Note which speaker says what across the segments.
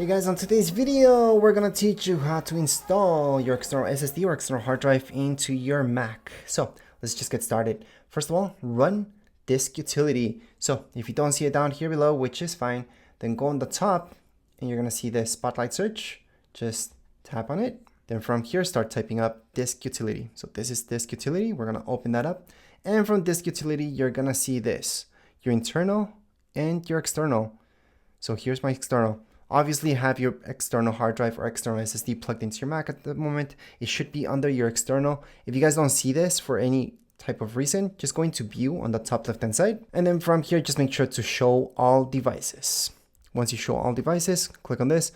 Speaker 1: Hey guys, on today's video, we're gonna teach you how to install your external SSD or external hard drive into your Mac. So let's just get started. First of all, run disk utility. So if you don't see it down here below, which is fine, then go on the top and you're gonna see the spotlight search. Just tap on it. Then from here, start typing up disk utility. So this is disk utility. We're gonna open that up. And from disk utility, you're gonna see this, your internal and your external. So here's my external. Obviously, have your external hard drive or external SSD plugged into your Mac at the moment. It should be under your external. If you guys don't see this for any type of reason, just go into view on the top left hand side. And then from here, just make sure to show all devices. Once you show all devices, click on this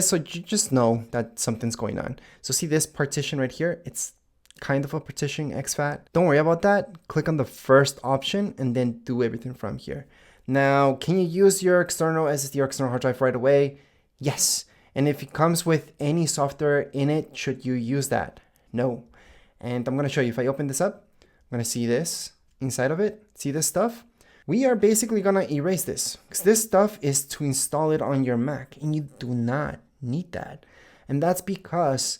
Speaker 1: so you just know that something's going on. So see this partition right here? It's kind of a partitioning exFAT. Don't worry about that. Click on the first option and then do everything from here. Now, can you use your external SSD or external hard drive right away? Yes. And if it comes with any software in it, should you use that? No. And I'm going to show you. If I open this up, I'm going to see this inside of it. See this stuff? We are basically going to erase this because this stuff is to install it on your Mac and you do not need that. And that's because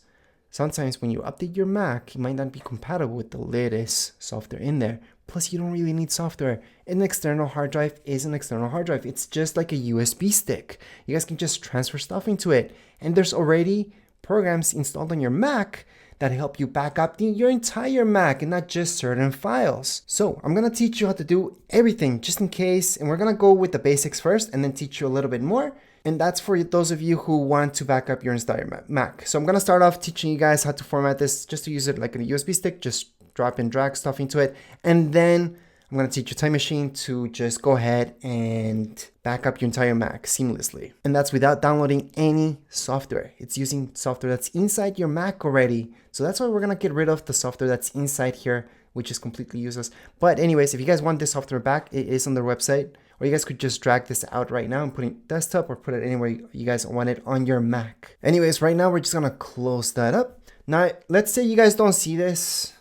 Speaker 1: sometimes when you update your Mac, it might not be compatible with the latest software in there. Plus, you don't really need software. An external hard drive is an external hard drive. It's just like a USB stick. You guys can just transfer stuff into it. And there's already programs installed on your Mac that help you back up your entire Mac and not just certain files. So I'm gonna teach you how to do everything just in case. And we're gonna go with the basics first and then teach you a little bit more. And that's for those of you who want to back up your entire Mac. So I'm gonna start off teaching you guys how to format this just to use it like a USB stick. Just drop and drag stuff into it. And then I'm going to teach you Time Machine to just go ahead and back up your entire Mac seamlessly. And that's without downloading any software. It's using software that's inside your Mac already. So that's why we're going to get rid of the software that's inside here, which is completely useless. But anyways, if you guys want this software back, it is on their website. Or you guys could just drag this out right now and put it desktop or put it anywhere you guys want it on your Mac. Anyways, right now we're just going to close that up. Now, let's say you guys don't see this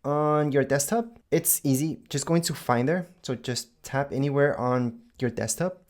Speaker 1: on your desktop. It's easy. Just go into Finder. So just tap anywhere on your desktop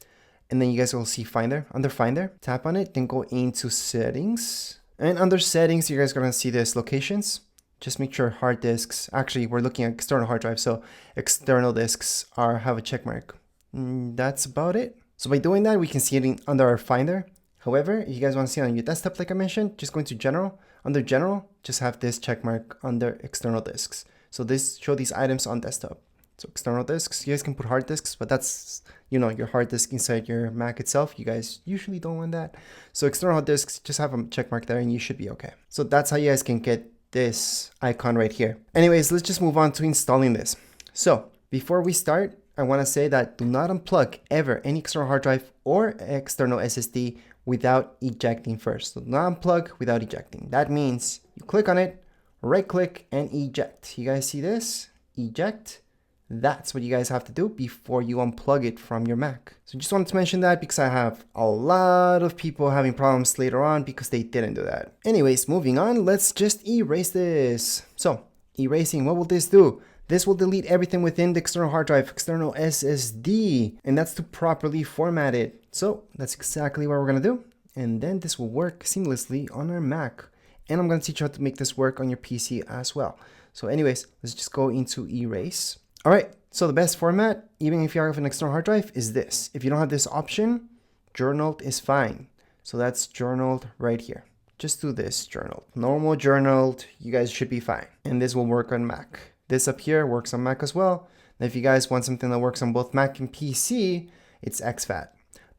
Speaker 1: and then you guys will see Finder. Under Finder, tap on it, then go into Settings. And under Settings, you guys are going to see this Locations. Just make sure hard disks, actually we're looking at external hard drive, so external disks have a check mark. That's about it. So by doing that, we can see it under our Finder. However, if you guys want to see it on your desktop, like I mentioned, just go into General. Under General, just have this check mark under external disks. So show these items on desktop. So external disks, you guys can put hard disks, but that's, your hard disk inside your Mac itself. You guys usually don't want that. So external hard disks, just have a check mark there and you should be okay. So that's how you guys can get this icon right here. Anyways, let's just move on to installing this. So before we start, I want to say that do not unplug ever any external hard drive or external SSD without ejecting first. So not unplug without ejecting. That means you click on it, right click and eject. You guys see this? Eject. That's what you guys have to do before you unplug it from your Mac. So just wanted to mention that because I have a lot of people having problems later on because they didn't do that. Anyways, moving on, let's just erase this. So erasing, what will this do? This will delete everything within the external hard drive, external SSD, and that's to properly format it. So that's exactly what we're gonna do. And then this will work seamlessly on our Mac. And I'm gonna teach you how to make this work on your PC as well. So anyways, let's just go into erase. All right, so the best format, even if you have an external hard drive, is this. If you don't have this option, journaled is fine. So that's journaled right here. Just do this, journaled. Normal journaled, you guys should be fine. And this will work on Mac. This up here works on Mac as well. And if you guys want something that works on both Mac and PC, it's exFAT.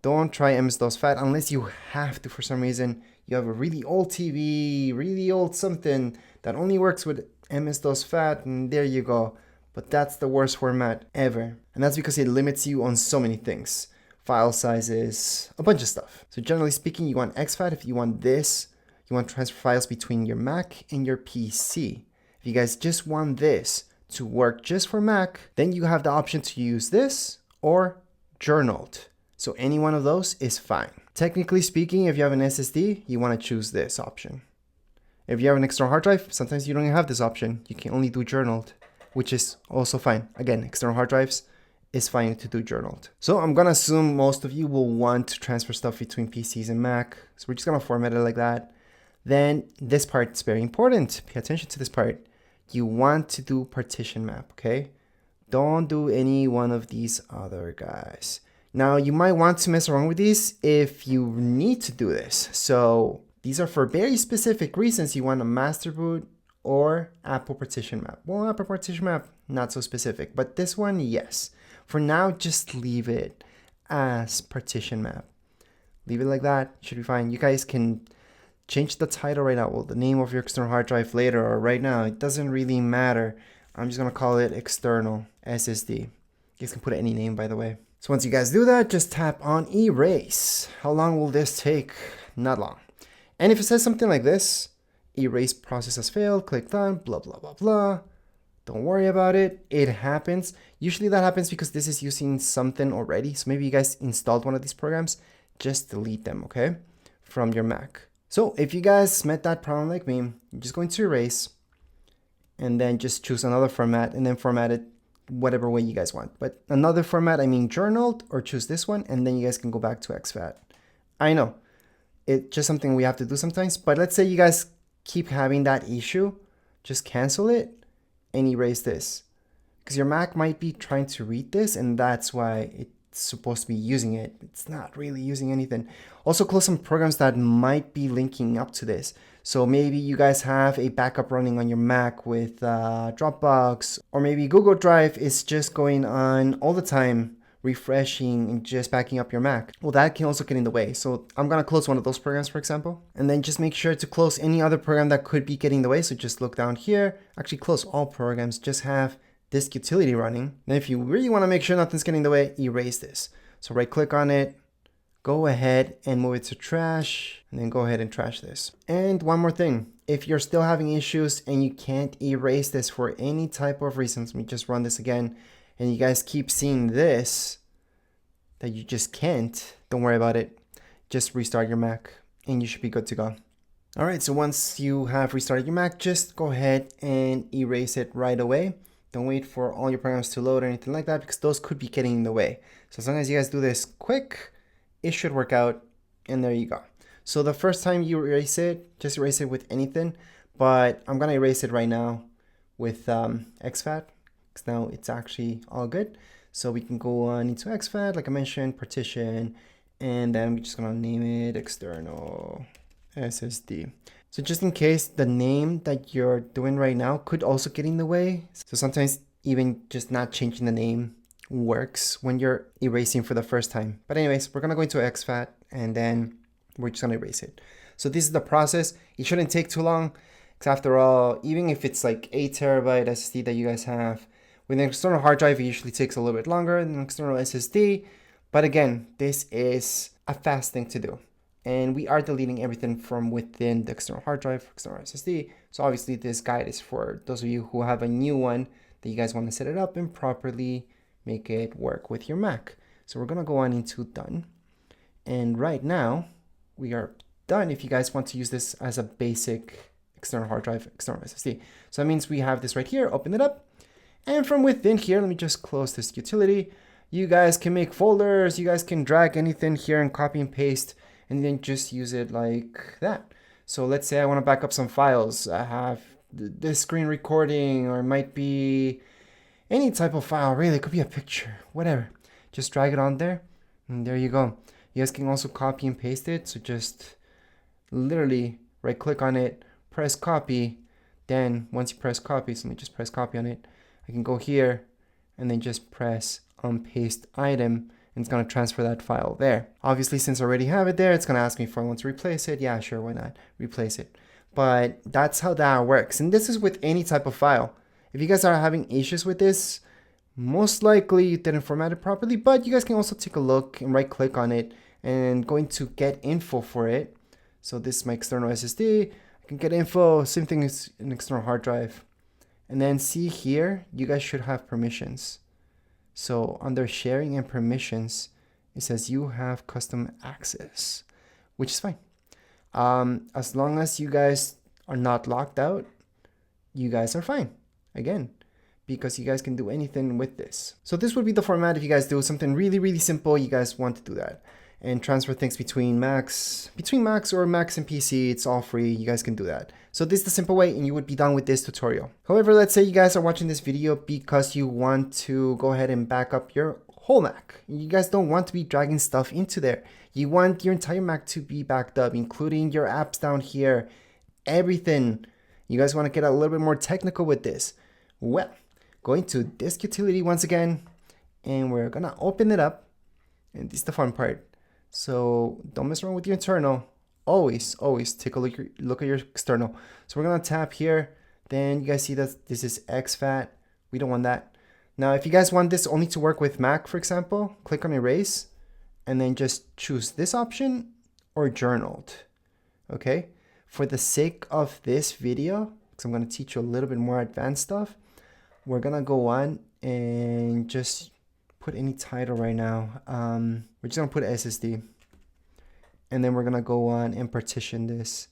Speaker 1: Don't try MS-DOS FAT unless you have to for some reason. You have a really old TV, really old something that only works with MS-DOS FAT, and there you go. But that's the worst format ever. And that's because it limits you on so many things. File sizes, a bunch of stuff. So generally speaking, you want exFAT. If you want this, you want to transfer files between your Mac and your PC. If you guys just want this to work just for Mac, then you have the option to use this or journaled. So any one of those is fine. Technically speaking, if you have an SSD, you want to choose this option. If you have an external hard drive, sometimes you don't have this option. You can only do journaled, which is also fine. Again, external hard drives, is fine to do journaled. So I'm gonna assume most of you will want to transfer stuff between PCs and Mac. So we're just gonna format it like that. Then this part is very important. Pay attention to this part. You want to do partition map, okay? Don't do any one of these other guys. Now you might want to mess around with these if you need to do this. So these are for very specific reasons. You want a master boot or Apple partition map. Well, Apple partition map, not so specific, but this one, yes. For now, just leave it as partition map. Leave it like that, should be fine. You guys can change the title right now, well, the name of your external hard drive later or right now. It doesn't really matter. I'm just gonna call it external SSD. You guys can put any name, by the way. So once you guys do that, just tap on erase. How long will this take? Not long. And if it says something like this, erase process has failed, click done, blah, blah, blah, blah. Don't worry about it. It happens. Usually that happens because this is using something already. So maybe you guys installed one of these programs. Just delete them, okay? From your Mac. So if you guys met that problem like me, you're just going to erase and then just choose another format and then format it whatever way you guys want. But another format, I mean journaled, or choose this one and then you guys can go back to exFAT. I know, it's just something we have to do sometimes, but let's say you guys keep having that issue, just cancel it and erase this. Because your Mac might be trying to read this and that's why it's supposed to be using it. It's not really using anything. Also close some programs that might be linking up to this. So maybe you guys have a backup running on your Mac with Dropbox, or maybe Google Drive is just going on all the time, refreshing and just backing up your Mac. Well, that can also get in the way. So I'm gonna close one of those programs, for example, and then just make sure to close any other program that could be getting in the way. So just look down here, actually close all programs, just have disk utility running. Then if you really wanna make sure nothing's getting in the way, erase this. So right click on it, go ahead and move it to trash, and then go ahead and trash this. And one more thing, if you're still having issues and you can't erase this for any type of reasons, let me just run this again, and you guys keep seeing this, that you just can't, don't worry about it. Just restart your Mac and you should be good to go. All right, so once you have restarted your Mac, just go ahead and erase it right away. Don't wait for all your programs to load or anything like that, because those could be getting in the way. So as long as you guys do this quick, it should work out, and there you go. So the first time you erase it, just erase it with anything, but I'm gonna erase it right now with exFAT, because now it's actually all good. So we can go on into exFAT, like I mentioned, partition, and then we're just gonna name it external SSD. So just in case, the name that you're doing right now could also get in the way. So sometimes even just not changing the name works when you're erasing for the first time. But anyways, we're gonna go into exFAT and then we're just gonna erase it. So this is the process. It shouldn't take too long, because after all, even if it's like 8 terabyte SSD that you guys have, with an external hard drive, it usually takes a little bit longer than an external SSD. But again, this is a fast thing to do. And we are deleting everything from within the external hard drive, external SSD. So obviously this guide is for those of you who have a new one that you guys want to set it up and properly make it work with your Mac. So we're gonna go on into done. And right now we are done if you guys want to use this as a basic external hard drive, external SSD. So that means we have this right here, open it up. And from within here, let me just close this utility. You guys can make folders, you guys can drag anything here and copy and paste, and then just use it like that. So let's say I want to back up some files. I have this screen recording, or it might be any type of file, really. It could be a picture, whatever. Just drag it on there, and there you go. You guys can also copy and paste it. So just literally right click on it, press copy. Then once you press copy, so let me just press copy on it. I can go here and then just press paste item, and it's going to transfer that file there. Obviously, since I already have it there, it's going to ask me if I want to replace it. Yeah, sure, why not? Replace it. But that's how that works. And this is with any type of file. If you guys are having issues with this, most likely you didn't format it properly, but you guys can also take a look and right click on it and go into get info for it. So this is my external SSD. I can get info, same thing as an external hard drive. And then see here, you guys should have permissions. So under sharing and permissions, it says you have custom access, which is fine. As long as you guys are not locked out, you guys are fine. Again, because you guys can do anything with this. So this would be the format if you guys do something really simple, you guys want to do that. And transfer things between Macs or Macs and PC, it's all free, you guys can do that. So this is the simple way and you would be done with this tutorial. However, let's say you guys are watching this video because you want to go ahead and back up your whole Mac. You guys don't want to be dragging stuff into there. You want your entire Mac to be backed up, including your apps down here, everything. You guys want to get a little bit more technical with this. Well, going to disk utility once again, and we're gonna open it up, and this is the fun part. So don't mess around with your internal. Always take a look at your external. So we're gonna tap here. Then you guys see that this is exFAT. We don't want that. Now, if you guys want this only to work with Mac, for example, click on erase, and then just choose this option or journaled. Okay. For the sake of this video, because I'm gonna teach you a little bit more advanced stuff, we're gonna go on and just put any title right now. We're just gonna put SSD, and then we're gonna go on and partition this.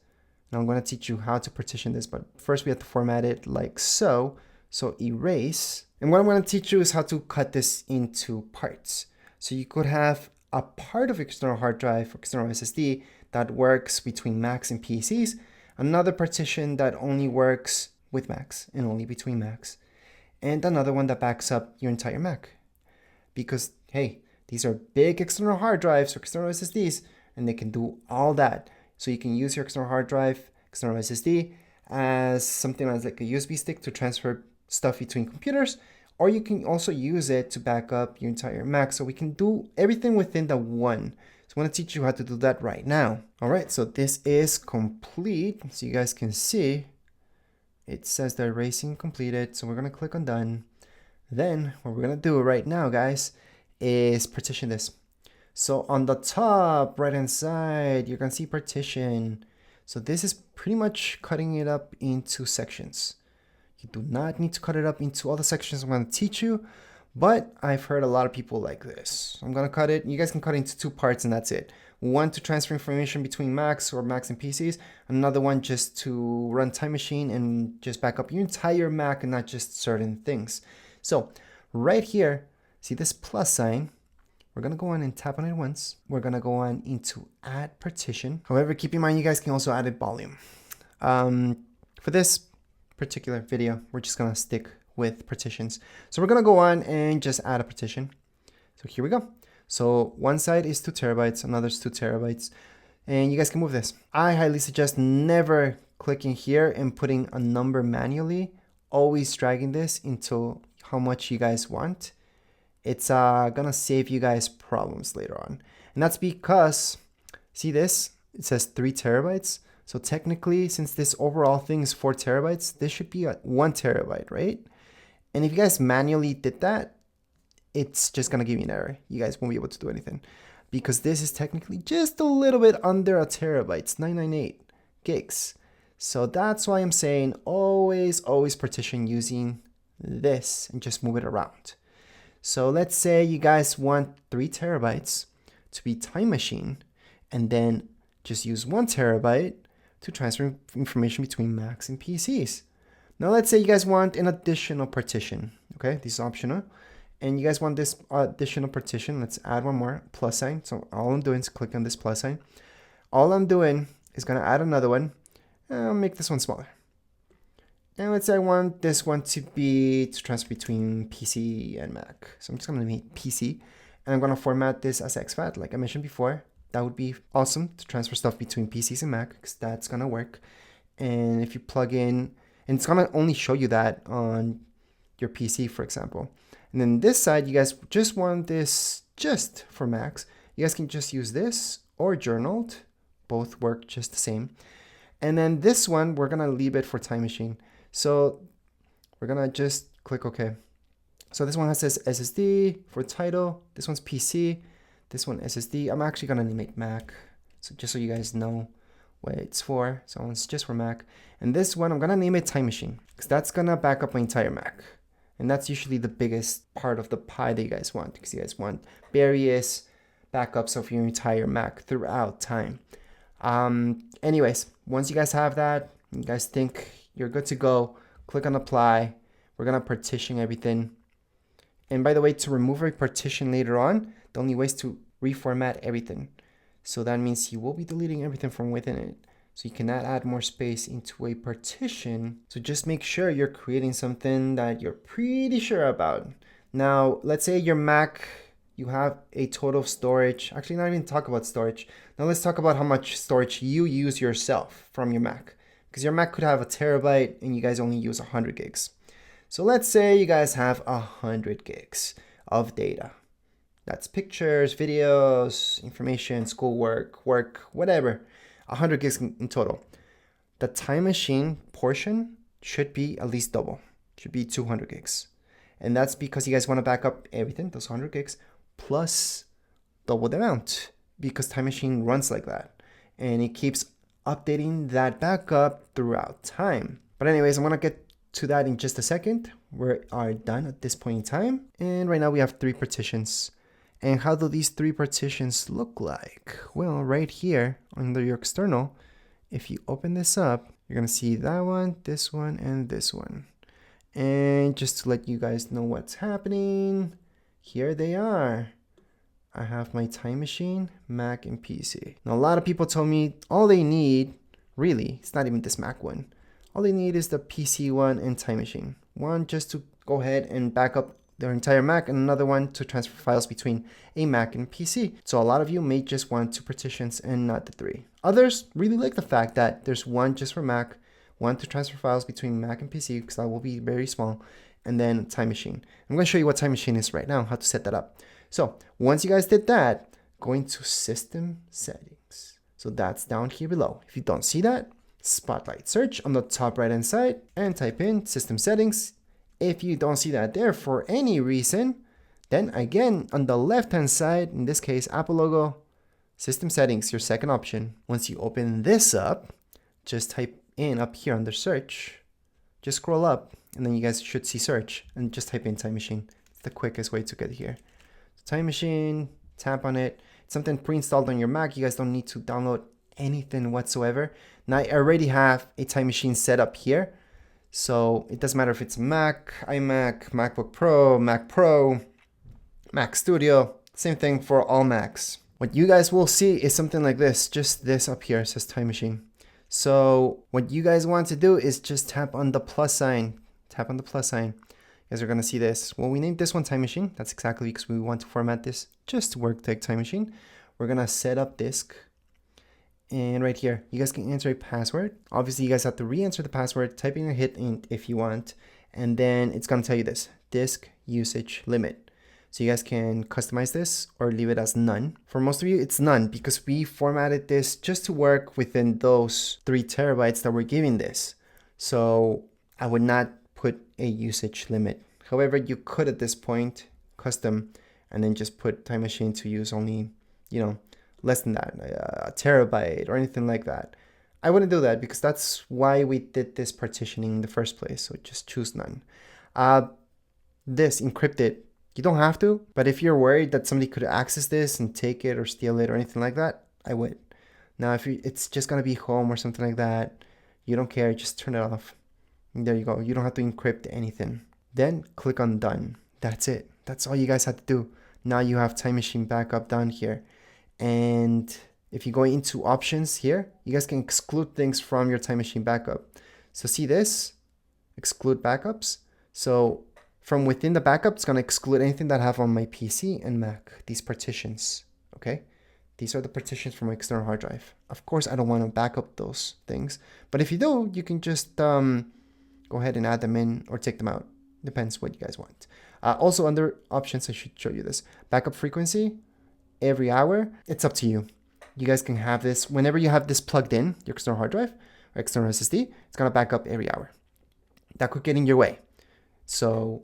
Speaker 1: Now I'm gonna teach you how to partition this, but first we have to format it like so. So erase, and what I'm gonna teach you is how to cut this into parts. So you could have a part of external hard drive or external SSD that works between Macs and PCs, another partition that only works with Macs and only between Macs, and another one that backs up your entire Mac. Because, hey, these are big external hard drives or external SSDs, and they can do all that. So you can use your external hard drive, external SSD, as something as like a USB stick to transfer stuff between computers, or you can also use it to back up your entire Mac. So we can do everything within the one. So I'm going to teach you how to do that right now. All right, so this is complete. So you guys can see it says the erasing completed. So we're going to click on done. Then what we're going to do right now, guys, is partition this. So on the top right hand side, you're going to see partition. So this is pretty much cutting it up into sections. You do not need to cut it up into all the sections I'm going to teach you, but I've heard a lot of people like this. I'm going to cut it. You guys can cut it into two parts and that's it. One to transfer information between Macs or Macs and PCs. Another one just to run Time Machine and just back up your entire Mac and not just certain things. So right here, see this plus sign? We're going to go on and tap on it once. We're going to go on into add partition. However, keep in mind, you guys can also add a volume. For this particular video, we're just going to stick with partitions. So we're going to go on and just add a partition. So here we go. So one side is 2 terabytes, another is 2 terabytes, and you guys can move this. I highly suggest never clicking here and putting a number manually, always dragging this into how much you guys want. It's gonna save you guys problems later on. And that's because, see this? It says 3 terabytes. So technically, since this overall thing is 4 terabytes, this should be 1 terabyte, right? And if you guys manually did that, it's just gonna give you an error. You guys won't be able to do anything because this is technically just a little bit under a terabyte. It's 998 gigs. So that's why I'm saying always partition using this and just move it around. So let's say you guys want 3 terabytes to be Time Machine and then just use 1 terabyte to transfer information between Macs and PCs. Now let's say you guys want an additional partition. Okay, this is optional. And you guys want this additional partition. Let's add one more, plus sign. So all I'm doing is click on this plus sign. All I'm doing is gonna add another one. I'll make this one smaller. And let's say I want this one to transfer between PC and Mac. So I'm just gonna make PC, and I'm gonna format this as exFAT, like I mentioned before. That would be awesome to transfer stuff between PCs and Mac, because that's gonna work. And if you plug in, and it's gonna only show you that on your PC, for example. And then this side, you guys just want this just for Macs. You guys can just use this or journaled. Both work just the same. And then this one, we're gonna leave it for Time Machine. So we're gonna just click OK. So this one says SSD for title. This one's PC. This one SSD. I'm actually gonna name it Mac. So just so you guys know what it's for. So it's just for Mac. And this one, I'm gonna name it Time Machine because that's gonna back up my entire Mac. And that's usually the biggest part of the pie that you guys want, because you guys want various backups of your entire Mac throughout time. Anyways, once you guys have that, you guys think you're good to go, click on apply. we're gonna partition everything. And by the way, to remove a partition later on, the only way is to reformat everything. So that means you will be deleting everything from within it. So you cannot add more space into a partition. So just make sure you're creating something that you're pretty sure about. Now, let's say your Mac, you have a total storage. Actually, not even talk about storage. Now let's talk about how much storage you use yourself from your Mac. Because your Mac could have a terabyte and you guys only use 100 gigs. So let's say you guys have 100 gigs of data. That's pictures, videos, information, schoolwork, work, whatever. 100 gigs in total. The time machine portion should be at least double. Should be 200 gigs. And that's because you guys want to back up everything, those 100 gigs, plus double the amount. Because time machine runs like that. And it keeps updating that backup throughout time. But anyways, I'm going to get to that in just a second. We are done at this point in time. And right now we have 3 partitions. And how do these 3 partitions look like? Well, right here under your external, if you open this up, you're going to see that one, and this one. And just to let you guys know what's happening, here they are. I have my time machine, Mac, and PC. Now, a lot of people told me all they need, really, it's not even this Mac one. All they need is the PC one and time machine. One just to go ahead and back up their entire Mac, and another one to transfer files between a Mac and PC. So a lot of you may just want 2 partitions and not the 3. Others really like the fact that there's one just for Mac, one to transfer files between Mac and PC, because that will be very small, and then time machine. I'm going to show you what time machine is right now, how to set that up. So once you guys did that, go into system settings. So that's down here below. If you don't see that, spotlight search on the top right hand side and type in system settings. If you don't see that there for any reason, then again, on the left-hand side, in this case, Apple logo, system settings, your second option. Once you open this up, just type in up here under search, just scroll up, and then you guys should see search, and just type in time machine. It's the quickest way to get here. So time machine, tap on it. It's something pre-installed on your Mac. You guys don't need to download anything whatsoever. Now, I already have a time machine set up here. So it doesn't matter if it's Mac, iMac, MacBook Pro, Mac Pro, Mac Studio, same thing for all Macs. What you guys will see is something like this, just this up here, it says time machine. So what you guys want to do is just tap on the plus sign, tap on the plus sign. You guys are gonna see this. Well, we named this one time machine. That's exactly because we want to format this just to work like time machine. We're gonna set up disk. And right here, you guys can enter a password. Obviously, you guys have to re-enter the password, type in a hit int if you want, and then it's gonna tell you this, disk usage limit. So you guys can customize this or leave it as none. For most of you, it's none because we formatted this just to work within those 3 terabytes that we're giving this. So I would not put a usage limit. However, you could at this point custom and then just put time machine to use only, less than that, a terabyte or anything like that. I wouldn't do that because that's why we did this partitioning in the first place. So just choose none. This encrypted, you don't have to, but if you're worried that somebody could access this and take it or steal it or anything like that, I would. Now, if it's just gonna be home or something like that, you don't care, just turn it off. And there you go. You don't have to encrypt anything. Then click on done. That's it. That's all you guys have to do. Now you have time machine backup down here. And if you go into options here, you guys can exclude things from your time machine backup. So see this, exclude backups. So from within the backup, it's gonna exclude anything that I have on my PC and Mac, these partitions, okay? These are the partitions from my external hard drive. Of course, I don't wanna back up those things, but if you do, you can just go ahead and add them in or take them out. Depends what you guys want. Also under options, I should show you this. Backup frequency, every hour, it's up to you. You guys can have this whenever you have this plugged in, your external hard drive or external SSD, it's gonna back up every hour. That could get in your way. So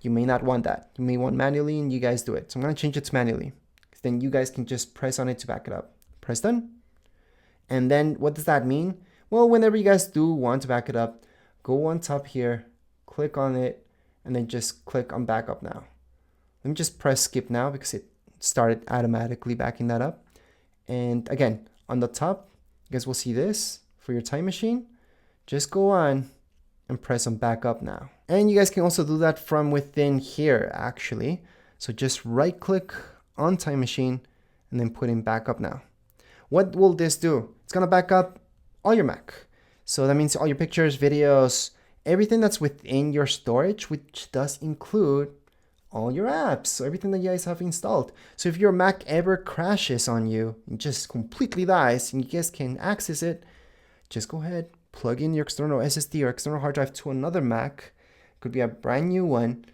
Speaker 1: you may not want that. You may want manually and you guys do it. So I'm gonna change it to manually. Then you guys can just press on it to back it up. Press done. And then what does that mean? Well, whenever you guys do want to back it up, go on top here, click on it, and then just click on backup now. Let me just press skip now because it started automatically backing that up. And again, on the top, you guys will see this for your time machine. Just go on and press on backup now. And you guys can also do that from within here, actually. So just right click on Time Machine and then put in backup now. What will this do? It's gonna back up all your Mac. So that means all your pictures, videos, everything that's within your storage, which does include all your apps, so everything that you guys have installed. So if your Mac ever crashes on you and just completely dies and you guys can access it, just go ahead, plug in your external SSD or external hard drive to another Mac. Could be a brand new one,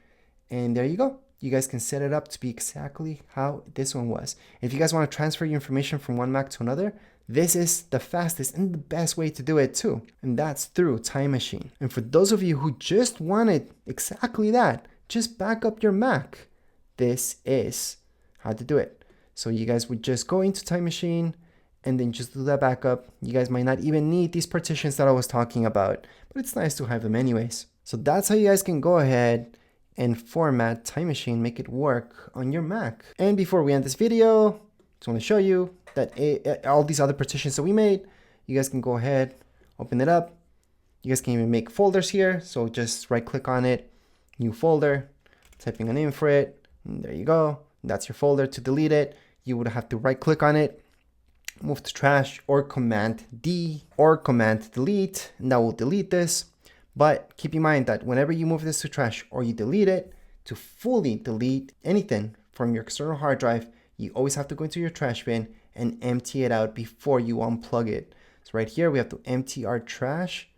Speaker 1: and there you go. You guys can set it up to be exactly how this one was. If you guys want to transfer your information from one Mac to another, this is the fastest and the best way to do it too, and that's through Time Machine. And for those of you who just wanted exactly that, just back up your Mac. This is how to do it. So you guys would just go into Time Machine and then just do that backup. You guys might not even need these partitions that I was talking about, but it's nice to have them anyways. So that's how you guys can go ahead and format Time Machine, make it work on your Mac. And before we end this video, just want to show you that all these other partitions that we made, you guys can go ahead, open it up. You guys can even make folders here. So just right click on it, new folder, typing a name for it, and there you go. That's your folder. To delete it, you would have to right click on it, move to trash, or Command D or Command Delete, and that will delete this. But keep in mind that whenever you move this to trash or you delete it, to fully delete anything from your external hard drive, you always have to go into your trash bin and empty it out before you unplug it. So right here, we have to empty our trash.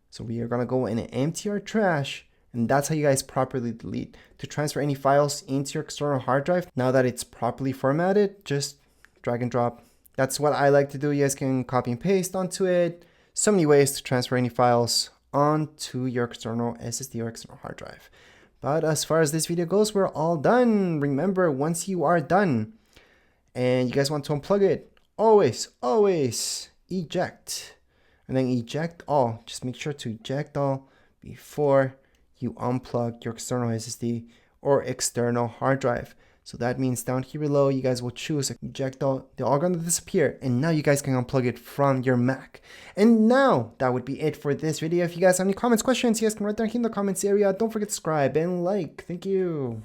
Speaker 1: So we are gonna go in and empty our trash, and that's how you guys properly delete. To transfer any files into your external hard drive, now that it's properly formatted, just drag and drop. That's what I like to do. You guys can copy and paste onto it. So many ways to transfer any files onto your external SSD or external hard drive. But as far as this video goes, we're all done. Remember, once you are done and you guys want to unplug it, always eject and then eject all. Just make sure to eject all before you unplug your external SSD or external hard drive. So that means down here below, you guys will choose eject all. They're all gonna disappear, and now you guys can unplug it from your Mac. And now that would be it for this video. If you guys have any comments, questions, you guys can write down here in the comments area. Don't forget to subscribe and like. Thank you.